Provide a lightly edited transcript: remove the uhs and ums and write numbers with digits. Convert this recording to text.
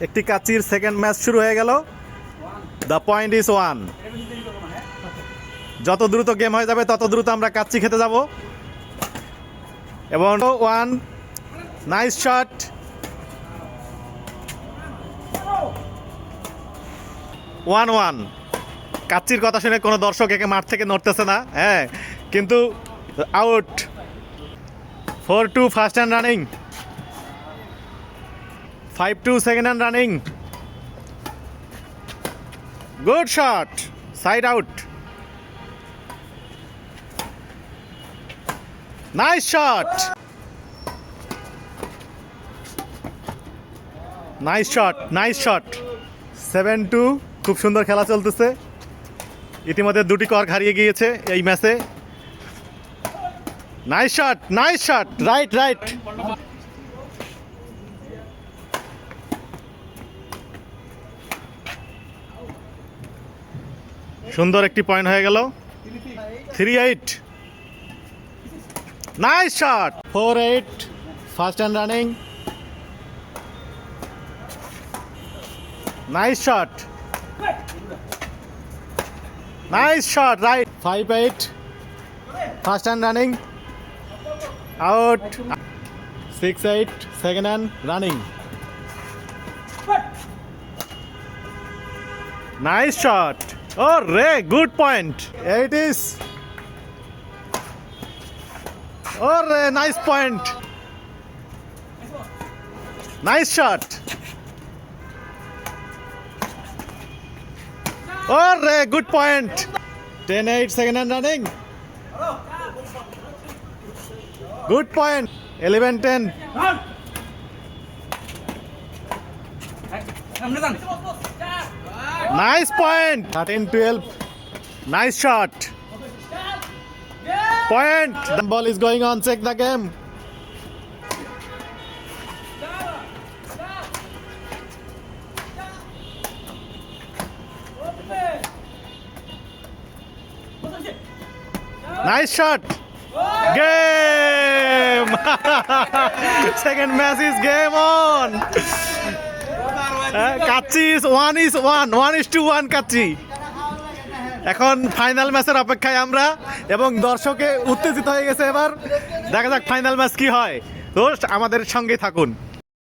একটি কাচির second match শুরু হয়ে গেল। The point is 1। যত দ্রুত গেম হয়ে যাবে তত দ্রুত আমরা কাচ্চি খেতে যাব। এবং 1 নাইস শট। 1-1। কাচ্চির কথা শুনে কোনো দর্শক একে মাঠ থেকে নড়তেছে না, হ্যাঁ, কিন্তু out. 4-2 first hand running, 5-2 second hand running. Good shot, side out. Nice shot, nice shot, nice shot. 7-2। খুব সুন্দর খেলা চলতেছে। ইতিমধ্যে দুটি কর্ক হারিয়ে গিয়েছে এই ম্যাচে। Nice shot, nice shot, right right. সুন্দর একটি পয়েন্ট হয়ে গেল। 3-8। Nice shot. 4-8 first hand running. Nice shot, nice shot, right. 5-8 first hand running, out. 6-8 second hand running. Nice shot. ও রে, গুড পয়েন্ট। 8 is। ও রে, নাইস পয়েন্ট। Nice shot. ও রে, good point. 10-8 second hand running. Good point. 11-10। Nice point. 13-12. Nice shot. Point. The ball is going on. Check the game. Nice shot. Game. Second match is game on. Kacchi is 1-1 kacchi. এখন final ম্যাচের অপেক্ষায় আমরা, এবং দর্শকে উত্তেজিত হয়ে গেছে। এবার দেখা যাক ফাইনাল ম্যাচ কি হয়। তো আমাদের সঙ্গে থাকুন।